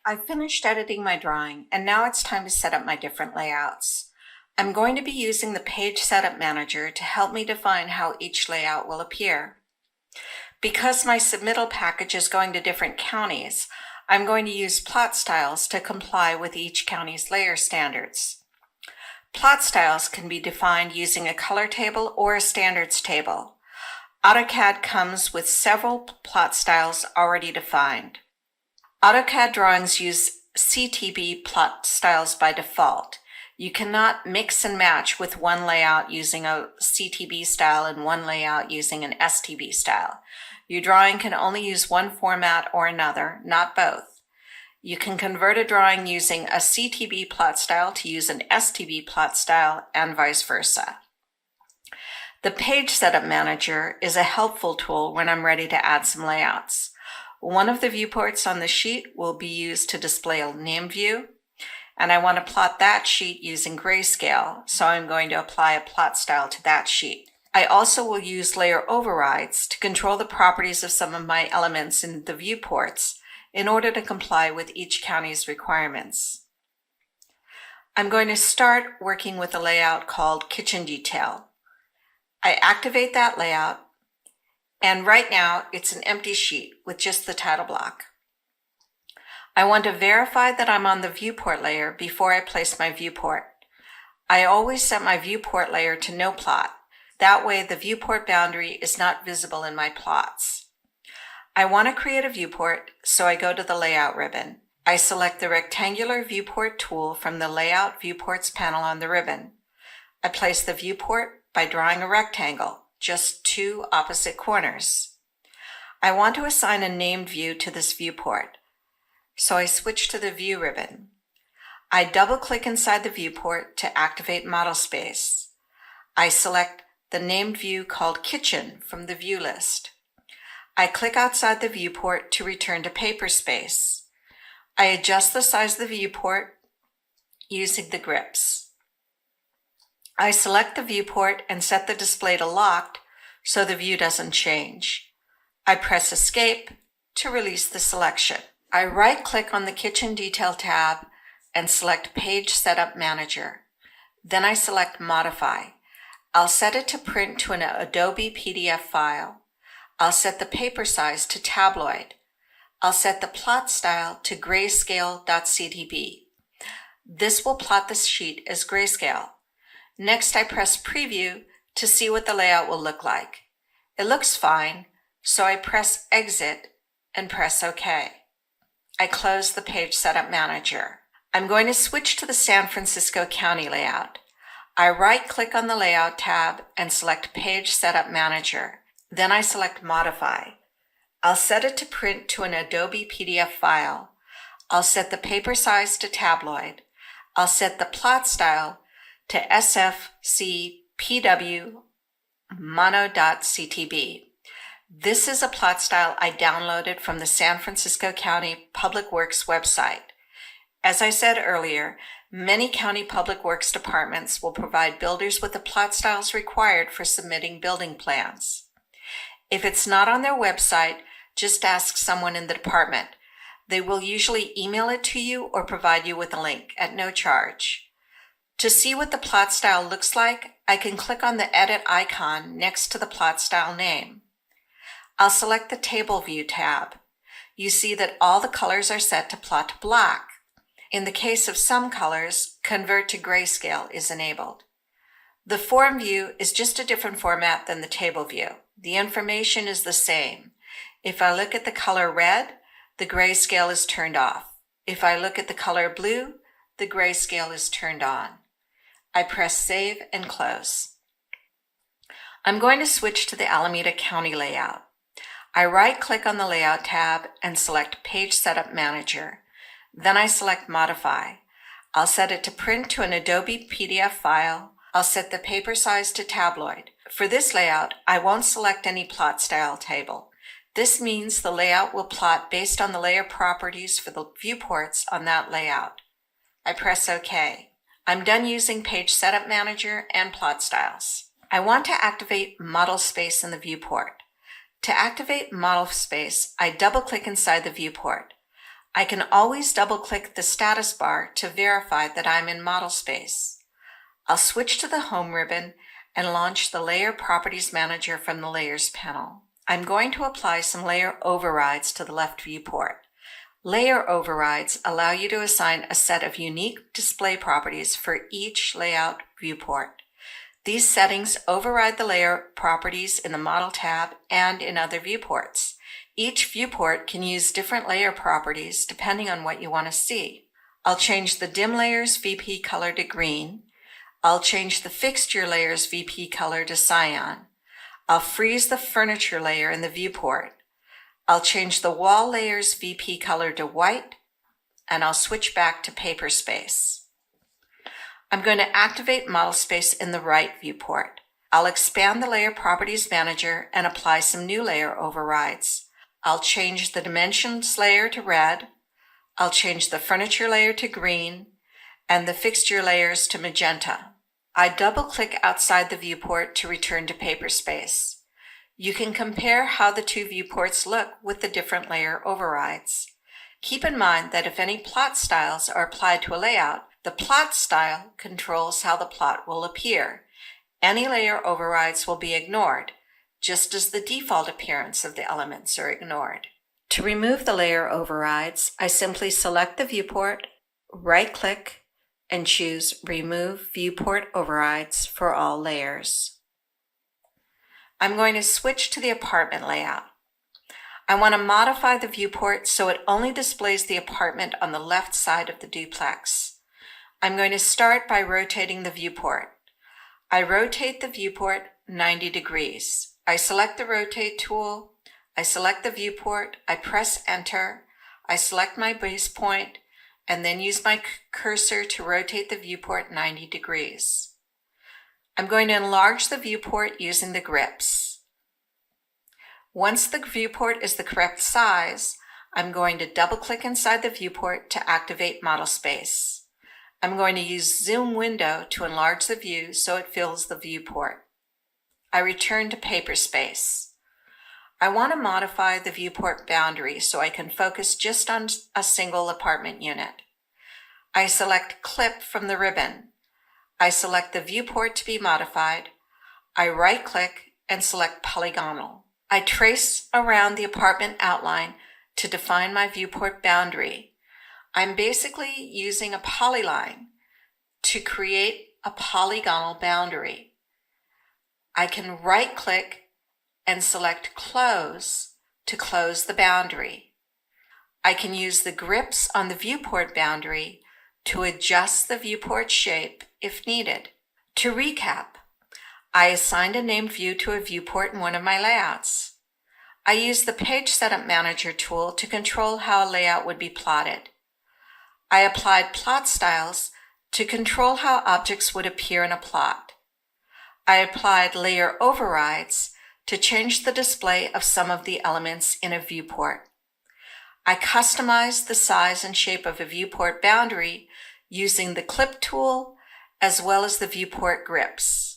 I finished editing my drawing, and now it's time to set up my different layouts. I'm going to be using the Page Setup Manager to help me define how each layout will appear. Because my submittal package is going to different counties, I'm going to use plot styles to comply with each county's layer standards. Plot styles can be defined using a color table or a standards table. AutoCAD comes with several plot styles already defined. AutoCAD drawings use CTB plot styles by default. You cannot mix and match with one layout using a CTB style and one layout using an STB style. Your drawing can only use one format or another, not both. You can convert a drawing using a CTB plot style to use an STB plot style and vice versa. The Page Setup Manager is a helpful tool when I'm ready to add some layouts. One of the viewports on the sheet will be used to display a named view, and I want to plot that sheet using grayscale, so I'm going to apply a plot style to that sheet. I also will use layer overrides to control the properties of some of my elements in the viewports in order to comply with each county's requirements. I'm going to start working with a layout called Kitchen Detail. I activate that layout, and right now it's an empty sheet with just the title block. I want to verify that I'm on the viewport layer before I place my viewport. I always set my viewport layer to no plot. That way the viewport boundary is not visible in my plots. I want to create a viewport, so I go to the Layout ribbon. I select the rectangular viewport tool from the Layout Viewports panel on the ribbon. I place the viewport by drawing a rectangle, just two opposite corners. I want to assign a named view to this viewport, so I switch to the View ribbon. I double-click inside the viewport to activate model space. I select the named view called Kitchen from the View list. I click outside the viewport to return to paper space. I adjust the size of the viewport using the grips. I select the viewport and set the display to locked so the view doesn't change. I press Escape to release the selection. I right-click on the Kitchen Detail tab and select Page Setup Manager. Then I select Modify. I'll set it to print to an Adobe PDF file. I'll set the paper size to tabloid. I'll set the plot style to grayscale.ctb. This will plot the sheet as grayscale. Next, I press Preview to see what the layout will look like. It looks fine, so I press Exit and press OK. I close the Page Setup Manager. I'm going to switch to the San Francisco County layout. I right-click on the Layout tab and select Page Setup Manager. Then I select Modify. I'll set it to print to an Adobe PDF file. I'll set the paper size to tabloid. I'll set the plot style to SFCPW mono.ctb. This is a plot style I downloaded from the San Francisco County Public Works website. As I said earlier, many county public works departments will provide builders with the plot styles required for submitting building plans. If it's not on their website, just ask someone in the department. They will usually email it to you or provide you with a link at no charge. To see what the plot style looks like, I can click on the Edit icon next to the plot style name. I'll select the Table View tab. You see that all the colors are set to plot to black. In the case of some colors, Convert to Grayscale is enabled. The Form View is just a different format than the Table View. The information is the same. If I look at the color red, the grayscale is turned off. If I look at the color blue, the grayscale is turned on. I press Save and Close. I'm going to switch to the Alameda County layout. I right-click on the Layout tab and select Page Setup Manager. Then I select Modify. I'll set it to print to an Adobe PDF file. I'll set the paper size to tabloid. For this layout, I won't select any plot style table. This means the layout will plot based on the layer properties for the viewports on that layout. I press OK. I'm done using Page Setup Manager and plot styles. I want to activate model space in the viewport. To activate model space, I double-click inside the viewport. I can always double-click the status bar to verify that I'm in model space. I'll switch to the Home ribbon and launch the Layer Properties Manager from the Layers panel. I'm going to apply some layer overrides to the left viewport. Layer overrides allow you to assign a set of unique display properties for each layout viewport. These settings override the layer properties in the Model tab and in other viewports. Each viewport can use different layer properties depending on what you want to see. I'll change the dim layers VP color to green. I'll change the fixture layers VP color to cyan. I'll freeze the furniture layer in the viewport. I'll change the wall layers VP color to white, and I'll switch back to paper space. I'm going to activate model space in the right viewport. I'll expand the Layer Properties Manager and apply some new layer overrides. I'll change the dimensions layer to red. I'll change the furniture layer to green and the fixture layers to magenta. I double-click outside the viewport to return to paper space. You can compare how the two viewports look with the different layer overrides. Keep in mind that if any plot styles are applied to a layout, the plot style controls how the plot will appear. Any layer overrides will be ignored, just as the default appearance of the elements are ignored. To remove the layer overrides, I simply select the viewport, right-click, and choose Remove Viewport Overrides for all layers. I'm going to switch to the apartment layout. I want to modify the viewport so it only displays the apartment on the left side of the duplex. I'm going to start by rotating the viewport. I rotate the viewport 90 degrees. I select the Rotate tool, I select the viewport, I press Enter, I select my base point, and then use my cursor to rotate the viewport 90 degrees. I'm going to enlarge the viewport using the grips. Once the viewport is the correct size, I'm going to double-click inside the viewport to activate model space. I'm going to use Zoom Window to enlarge the view so it fills the viewport. I return to paper space. I want to modify the viewport boundary so I can focus just on a single apartment unit. I select Clip from the ribbon. I select the viewport to be modified. I right-click and select Polygonal. I trace around the apartment outline to define my viewport boundary. I'm basically using a polyline to create a polygonal boundary. I can right-click and select Close to close the boundary. I can use the grips on the viewport boundary to adjust the viewport shape if needed. To recap, I assigned a named view to a viewport in one of my layouts. I used the Page Setup Manager tool to control how a layout would be plotted. I applied plot styles to control how objects would appear in a plot. I applied layer overrides to change the display of some of the elements in a viewport. I customized the size and shape of a viewport boundary using the Clip tool as well as the viewport grips.